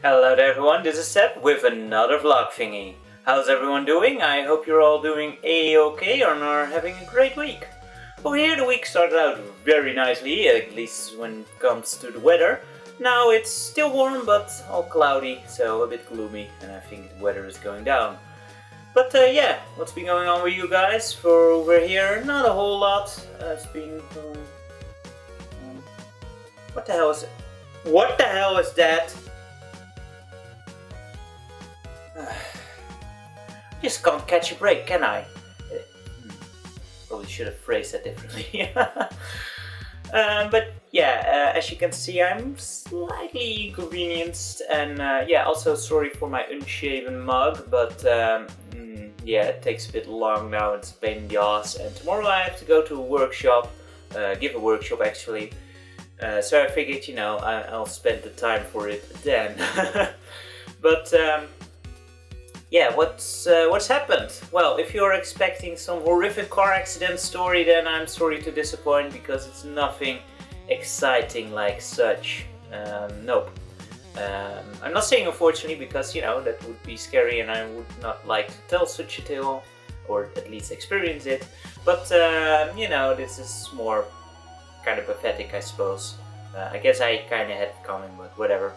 Hello there everyone, this is Seb with another vlog thingy. How's everyone doing? I hope you're all doing a-okay and are having a great week. Well, here the week started out very nicely, at least when it comes to the weather. Now it's still warm but all cloudy, so a bit gloomy, and I think the weather is going down. But yeah, what's been going on with you guys for over here? Not a whole lot. It's been... what the hell is it? What the hell is that? Just can't catch a break, can I? Probably should have phrased that differently. But yeah, as you can see, I'm slightly inconvenienced, and yeah, also sorry for my unshaven mug, but yeah, it takes a bit long now. It's a pain in the ass, and tomorrow I have to go to a workshop, give a workshop actually. So I figured, you know, I'll spend the time for it then. But yeah, what's happened? Well, if you're expecting some horrific car accident story, then I'm sorry to disappoint, because it's nothing exciting like such. Nope. I'm not saying unfortunately, because, you know, that would be scary and I would not like to tell such a tale, or at least experience it. But, you know, this is more kind of pathetic, I suppose. I guess I kind of had it coming, but whatever.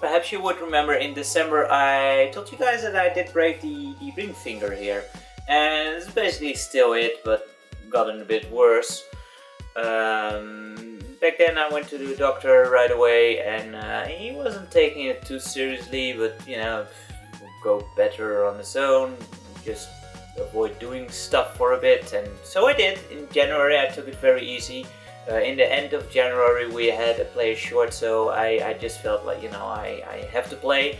Perhaps you would remember in December I told you guys that I did break the ring finger here, and it's basically still it, but gotten a bit worse. Back then I went to the doctor right away, and he wasn't taking it too seriously, but you know, it would go better on his own, just avoid doing stuff for a bit, and so I did. In January I took it very easy. In the end of January we had a player short, so I just felt like, you know, I have to play.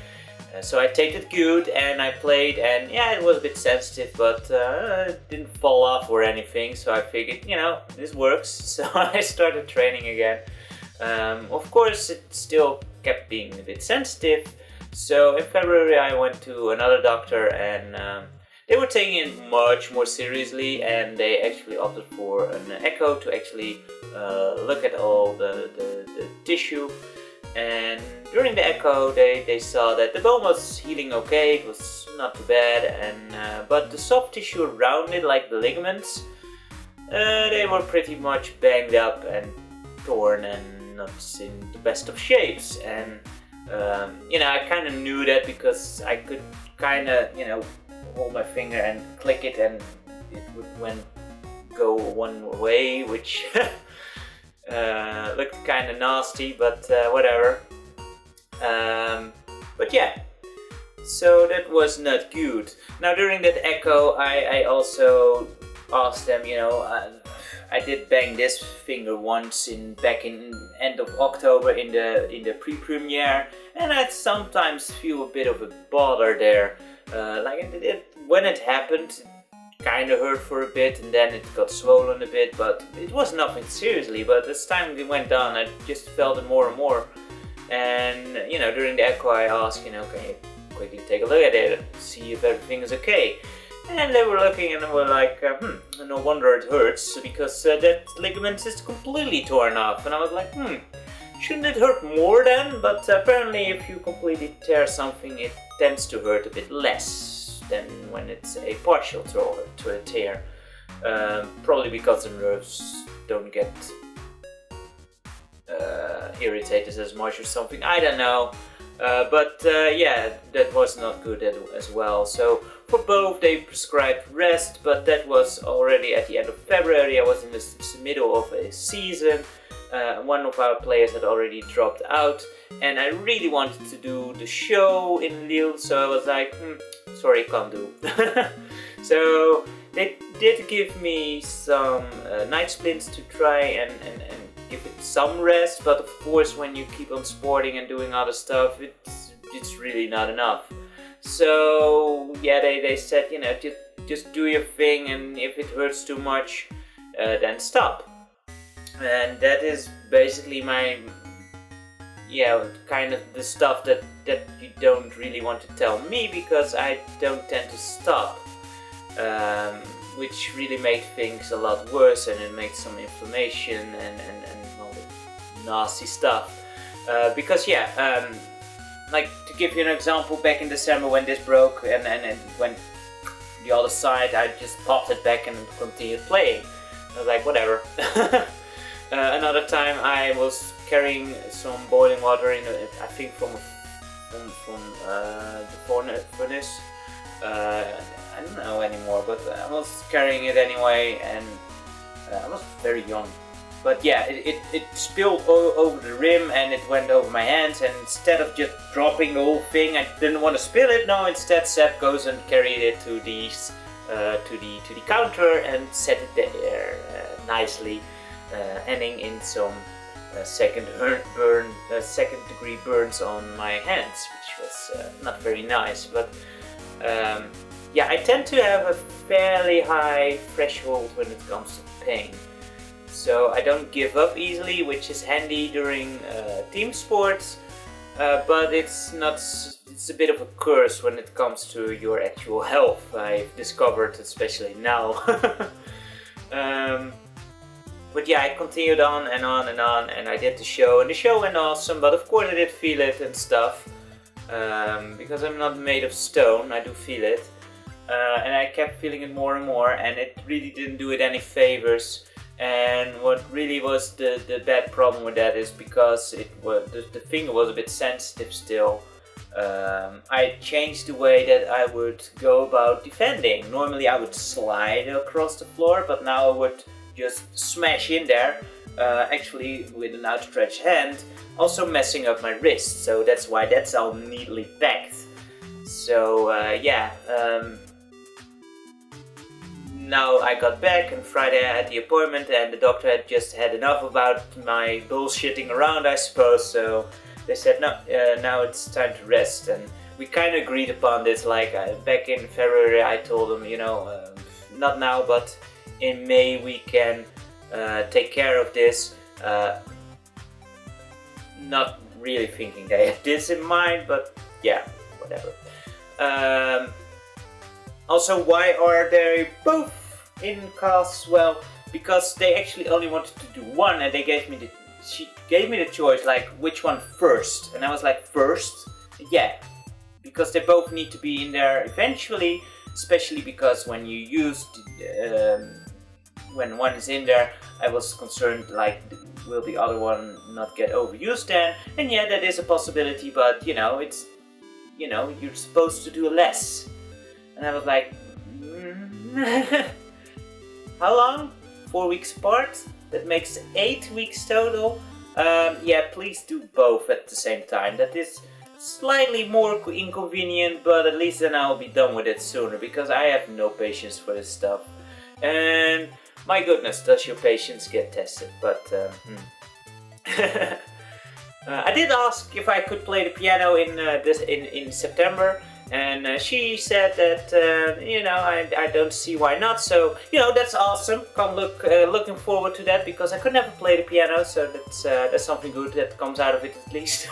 So I take it good and I played, and yeah, it was a bit sensitive, but it didn't fall off or anything, so I figured, you know, this works. So I started training again. Of course it still kept being a bit sensitive, so in February I went to another doctor, and they were taking it much more seriously, and they actually opted for an echo to actually look at all the tissue. And during the echo they saw that the bone was healing okay, it was not too bad, and but the soft tissue around it, like the ligaments, they were pretty much banged up and torn and not in the best of shapes. And you know, I kind of knew that because I could kind of, you know, hold my finger and click it, and it would go one way, which looked kind of nasty, but whatever. But yeah, so that was not good. Now during that echo I also asked them, you know, I did bang this finger once back in end of October in the pre-premiere, and I sometimes feel a bit of a bother there. Like when it happened, it kind of hurt for a bit, and then it got swollen a bit, but it was nothing seriously. But as time went on, I just felt it more and more. And you know, during the echo I asked, you know, can you quickly take a look at it and see if everything is okay? And they were looking and were like, no wonder it hurts, because that ligament is completely torn off. And I was like, shouldn't it hurt more then? But apparently if you completely tear something, it tends to hurt a bit less than when it's a partial to a tear. Probably because the nerves don't get irritated as much or something, I don't know. But yeah, that was not good as well. So for both they prescribed rest, but that was already at the end of February. I was in the middle of a season. One of our players had already dropped out, and I really wanted to do the show in Lille, so I was like, sorry, can't do. So they did give me some night splints to try and give it some rest, but of course when you keep on sporting and doing other stuff, it's really not enough. So yeah, they said, you know, just do your thing, and if it hurts too much, then stop. And that is basically my, yeah, kind of the stuff that you don't really want to tell me, because I don't tend to stop, which really makes things a lot worse, and it makes some inflammation and all the nasty stuff. Because yeah, like to give you an example, back in December when this broke and it went the other side, I just popped it back and continued playing. I was like, whatever. Another time I was carrying some boiling water in, I think from the furnace. I don't know anymore, but I was carrying it anyway, and I was very young. But yeah, it spilled over the rim and it went over my hands, and instead of just dropping the whole thing, I didn't want to spill it. No, instead Seb goes and carried it to the counter and set it there nicely, ending in some second degree burns on my hands, which was not very nice. But yeah, I tend to have a fairly high threshold when it comes to pain. So I don't give up easily, which is handy during team sports, but it's a bit of a curse when it comes to your actual health, I've discovered, especially now. But yeah, I continued on and on and on, and I did the show, and the show went awesome, but of course I did feel it and stuff, because I'm not made of stone, I do feel it, and I kept feeling it more and more, and it really didn't do it any favors. And what really was the bad problem with that is because the finger was a bit sensitive still. I changed the way that I would go about defending. Normally I would slide across the floor, but now I would just smash in there, actually with an outstretched hand, also messing up my wrist. So that's why that's all neatly packed. So yeah. Now I got back, and Friday I had the appointment, and the doctor had just had enough about my bullshitting around, I suppose. So they said, no, now it's time to rest, and we kind of agreed upon this. Like back in February, I told them, you know, not now, but in May we can take care of this. Not really thinking they had this in mind, but yeah, whatever. Also, why are they both in casts? Well, because they actually only wanted to do one, and she gave me the choice, like, which one first? And I was like, first? Yeah, because they both need to be in there eventually, especially because when you use, when one is in there, I was concerned, like, will the other one not get overused then? And yeah, that is a possibility, but, you know, it's, you know, you're supposed to do less. And I was like, how long? 4 weeks apart? That makes 8 weeks total. Yeah, please do both at the same time. That is slightly more inconvenient, but at least then I'll be done with it sooner, because I have no patience for this stuff. And my goodness, does your patience get tested? But I did ask if I could play the piano in September. And she said that, you know, I don't see why not. So, you know, that's awesome. Looking forward to that, because I could never play the piano. So that's something good that comes out of it at least.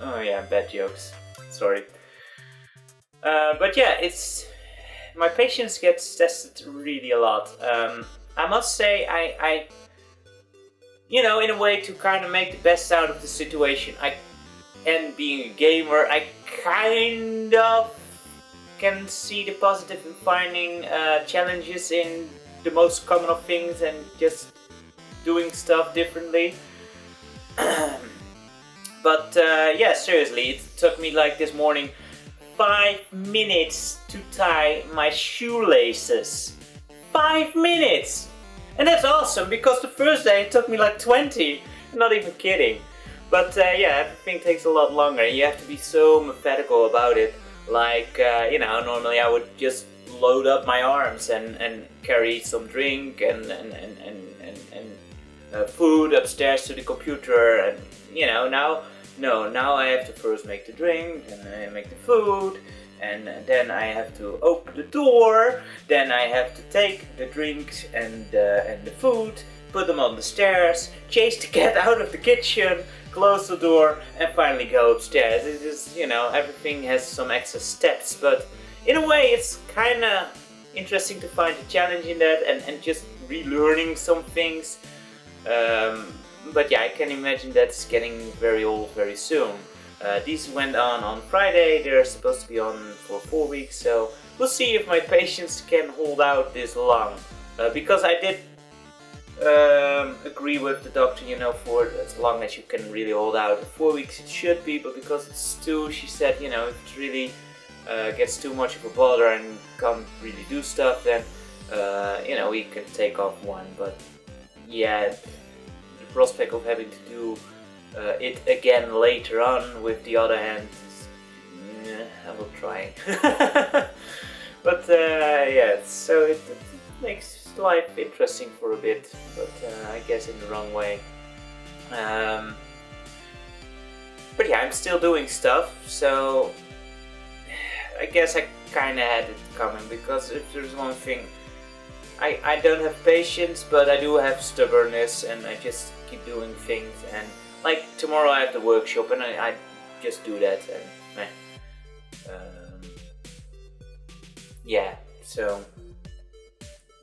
Oh yeah, bad jokes. Sorry. But yeah, my patience gets tested really a lot. I must say, I you know, in a way to kind of make the best out of the situation, and being a gamer, I kind of can see the positive in finding challenges in the most common of things and just doing stuff differently. But yeah, seriously, it took me, like, this morning 5 minutes to tie my shoelaces. 5 minutes! And that's awesome, because the first day it took me like 20. Not even kidding. But yeah, everything takes a lot longer. You have to be so methodical about it. Like, you know, normally I would just load up my arms and carry some drink and food upstairs to the computer. And, you know, now I have to first make the drink, and I make the food, and then I have to open the door. Then I have to take the drinks and the food, put them on the stairs, chase the cat out of the kitchen, close the door, and finally go upstairs. It is, you know, everything has some extra steps, but in a way it's kind of interesting to find a challenge in that, and just relearning some things. But yeah, I can imagine that's getting very old very soon. These went on Friday, they're supposed to be on for 4 weeks, so we'll see if my patience can hold out this long. Because I did agree with the doctor, you know, for as long as you can really hold out. 4 weeks it should be, but because it's 2, she said, you know, if it really gets too much of a bother and can't really do stuff, then you know, we can take off 1. But yeah, the prospect of having to do it again later on with the other hand, I will try. But yeah, so it makes life interesting for a bit, but I guess in the wrong way. But yeah, I'm still doing stuff, so I guess I kinda had it coming, because if there's one thing, I don't have patience, but I do have stubbornness, and I just keep doing things. And like tomorrow I have the workshop, and I just do that, and yeah, so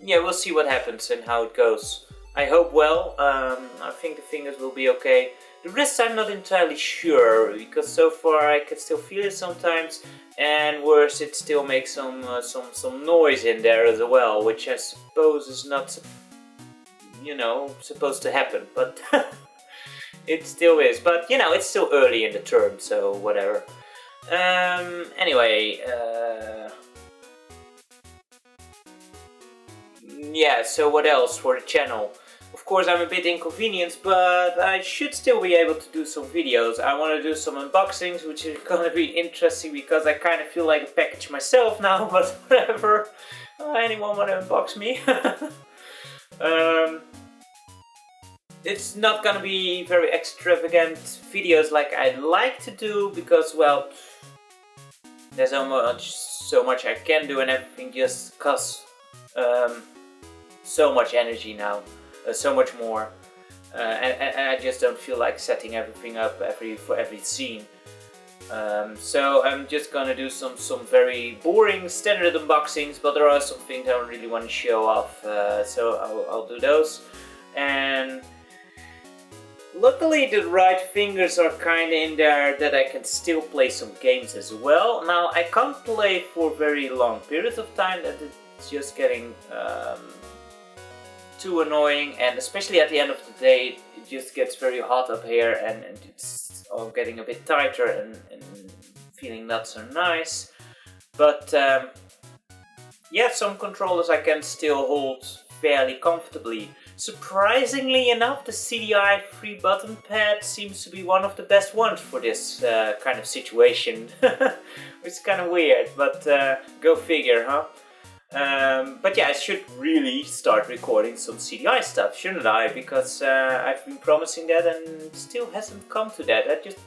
yeah, we'll see what happens and how it goes. I hope well. I think the fingers will be okay. The wrist I'm not entirely sure, because so far I can still feel it sometimes, and worse, it still makes some noise in there as well, which I suppose is not, you know, supposed to happen, but it still is. But you know, it's still early in the term, so whatever. Anyway, yeah, so what else for the channel? Of course, I'm a bit inconvenienced, but I should still be able to do some videos. I want to do some unboxings, which is gonna be interesting because I kind of feel like a package myself now, but whatever. Anyone want to unbox me? It's not gonna be very extravagant videos like I'd like to do, because, well, there's so much I can do, and everything just costs so much energy now, so much more, and I just don't feel like setting everything up for every scene. So I'm just gonna do some very boring standard unboxings, but there are some things I really want to show off, so I'll do those. And luckily the right fingers are kinda in there that I can still play some games as well. Now I can't play for very long periods of time, that it's just getting too annoying, and especially at the end of the day it just gets very hot up here, and it's all getting a bit tighter and feeling not so nice. But yeah, some controllers I can still hold fairly comfortably. Surprisingly enough, the CDI 3-button pad seems to be one of the best ones for this kind of situation. Which is kind of weird, but go figure, huh? But yeah, I should really start recording some CDI stuff, shouldn't I? Because I've been promising that and still hasn't come to that. I just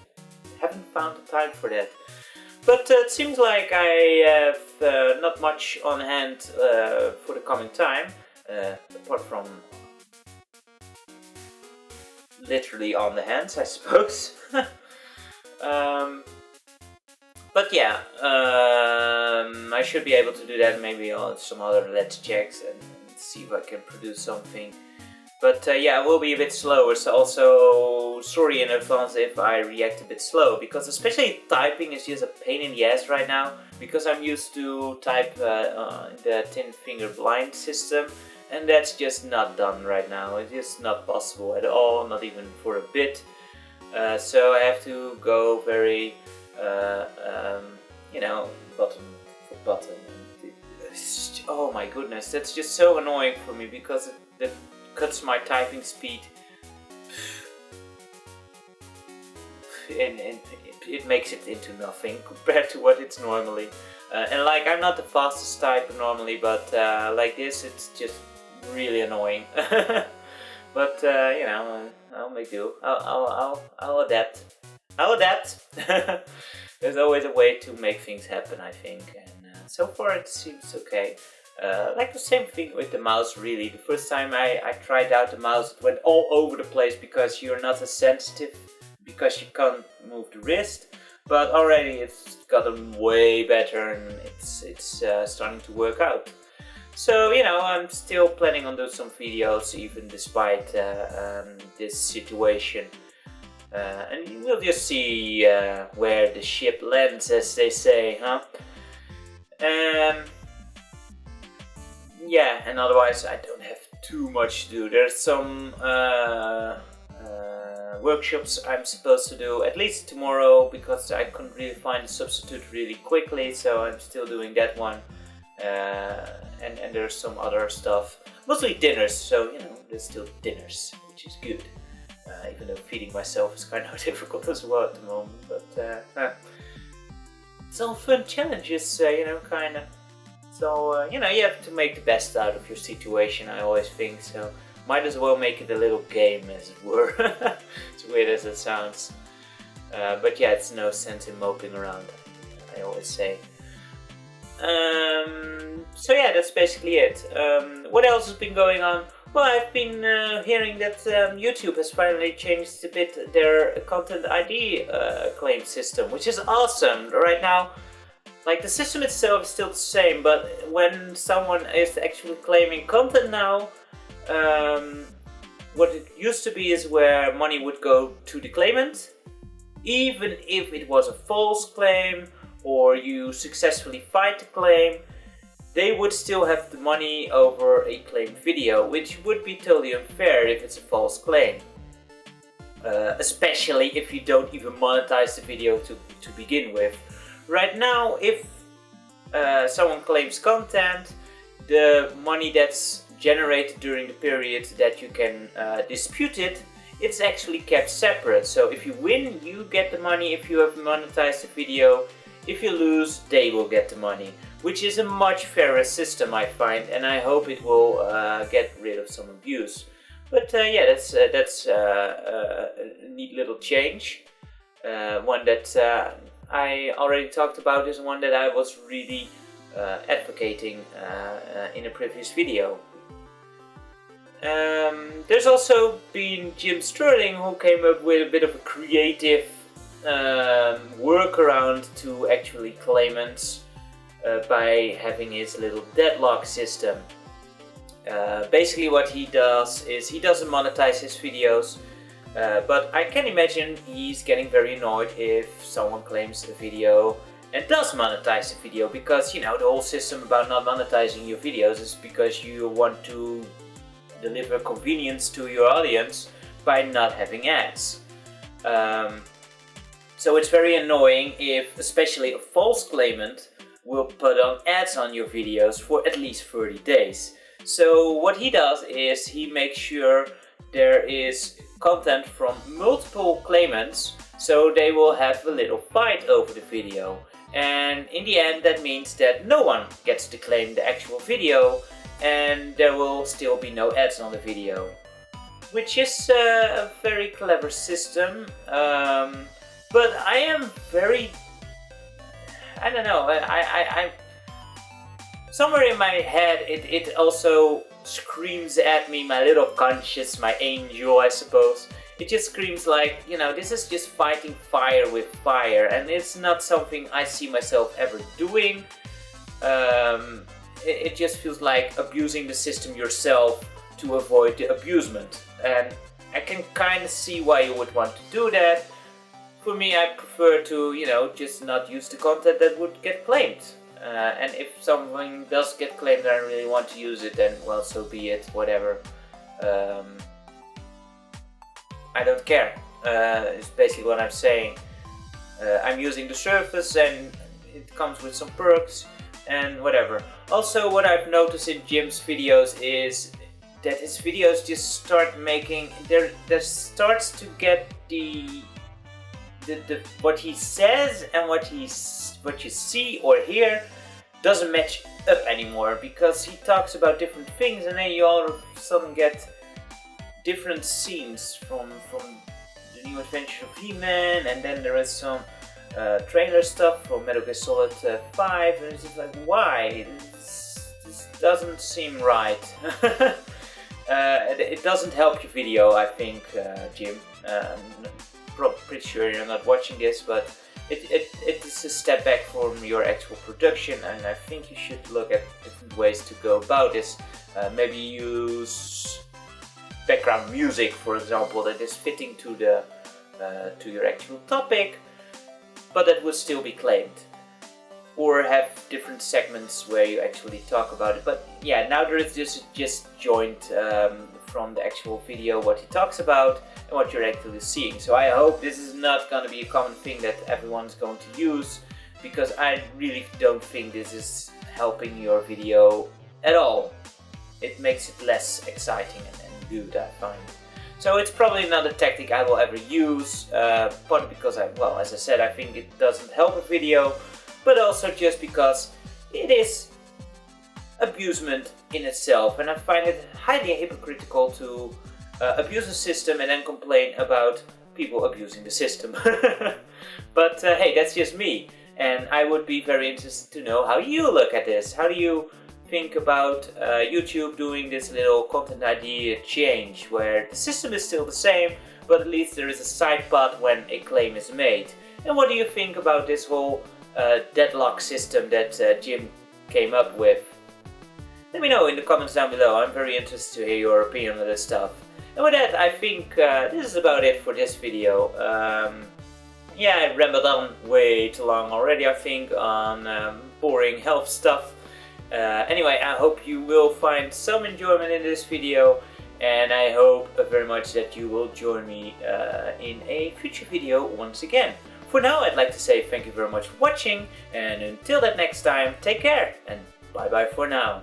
haven't found the time for that. But it seems like I have not much on hand for the coming time, apart from literally on the hands, I suppose. But yeah, I should be able to do that maybe on some other let's checks and see if I can produce something. But yeah, I will be a bit slower, so also sorry in advance if I react a bit slow, because especially typing is just a pain in the ass right now, because I'm used to type the thin finger blind system, and that's just not done right now. It's just not possible at all, not even for a bit. So I have to go very you know, button for button. Oh my goodness, that's just so annoying for me, because that cuts my typing speed, and it makes it into nothing compared to what it's normally. And like, I'm not the fastest typer normally, but like this, it's just really annoying. But you know, I'll make do. I'll adapt. I'll adapt. There's always a way to make things happen, I think, and so far it seems okay. Like the same thing with the mouse, really. The first time I tried out the mouse, it went all over the place, because you're not as sensitive, because you can't move the wrist. But already it's gotten way better, and it's starting to work out. So, you know, I'm still planning on doing some videos even despite this situation. And we'll just see where the ship lands, as they say, huh? Yeah, and otherwise I don't have too much to do. There's some workshops I'm supposed to do, at least tomorrow, because I couldn't really find a substitute really quickly, so I'm still doing that one. And there's some other stuff, mostly dinners, so you know, there's still dinners, which is good. Even though feeding myself is kind of difficult as well at the moment, but it's all fun challenges, you know, kind of. So, you know, you have to make the best out of your situation, I always think, so might as well make it a little game, as it were. As weird as it sounds. But yeah, it's no sense in moping around, I always say. So yeah, that's basically it. What else has been going on? Well, I've been hearing that YouTube has finally changed a bit their content ID claim system, which is awesome. Right now, like, the system itself is still the same, but when someone is actually claiming content now, what it used to be is where money would go to the claimant, even if it was a false claim or you successfully fight the claim, they would still have the money over a claimed video, which would be totally unfair if it's a false claim. Especially if you don't even monetize the video to begin with. Right now, if someone claims content, the money that's generated during the period that you can dispute it, it's actually kept separate. So if you win, you get the money if you have monetized the video. If you lose, they will get the money, which is a much fairer system, I find, and I hope it will get rid of some abuse. But yeah, that's a neat little change. One that I already talked about is one that I was really advocating in a previous video. There's also been Jim Sterling, who came up with a bit of a creative workaround to actually claimants by having his little deadlock system. Basically what he does is he doesn't monetize his videos, but I can imagine he's getting very annoyed if someone claims a video and does monetize the video, because, you know, the whole system about not monetizing your videos is because you want to deliver convenience to your audience by not having ads. So it's very annoying if, especially a false claimant, will put on ads on your videos for at least 30 days. So what he does is he makes sure there is content from multiple claimants, so they will have a little fight over the video. And in the end, that means that no one gets to claim the actual video, and there will still be no ads on the video. Which is a very clever system. But I am very, I don't know, I somewhere in my head it also screams at me, my little conscience, my angel, I suppose. It just screams like, you know, this is just fighting fire with fire, and it's not something I see myself ever doing. It just feels like abusing the system yourself to avoid the abusement, and I can kind of see why you would want to do that. For me, I prefer to, you know, just not use the content that would get claimed. And if something does get claimed and I really want to use it, then, well, so be it, whatever. I don't care. It's basically what I'm saying. I'm using the service and it comes with some perks and whatever. Also, what I've noticed in Jim's videos is that his videos just start making, there starts to get the what he says and what you see or hear doesn't match up anymore, because he talks about different things and then you all of a sudden get different scenes from the new adventure of He-Man, and then there is some trailer stuff from Metal Gear Solid 5, and it's just like, why? This doesn't seem right. It doesn't help your video, I think, Jim. Pretty sure you're not watching this, but it is a step back from your actual production, and I think you should look at different different ways to go about this. Maybe use background music, for example, that is fitting to the to your actual topic, but that would still be claimed. Or have different segments where you actually talk about it. But yeah, now there is just joined from the actual video what he talks about and what you're actually seeing. So I hope this is not going to be a common thing that everyone's going to use, because I really don't think this is helping your video at all. It makes it less exciting and good, I find. So it's probably not a tactic I will ever use, partly because well, as I said, I think it doesn't help a video, but also just because it is abusement in itself, and I find it highly hypocritical to abuse a system and then complain about people abusing the system. But hey, that's just me, and I would be very interested to know how you look at this. How do you think about YouTube doing this little content ID change, where the system is still the same, but at least there is a side path when a claim is made? And what do you think about this whole deadlock system that Jim came up with? Let me know in the comments down below. I'm very interested to hear your opinion on this stuff. And with that, I think this is about it for this video. Yeah, I rambled on way too long already, I think, on boring health stuff. Anyway, I hope you will find some enjoyment in this video, and I hope very much that you will join me in a future video once again. For now, I'd like to say thank you very much for watching, and until that next time, take care, and bye bye for now.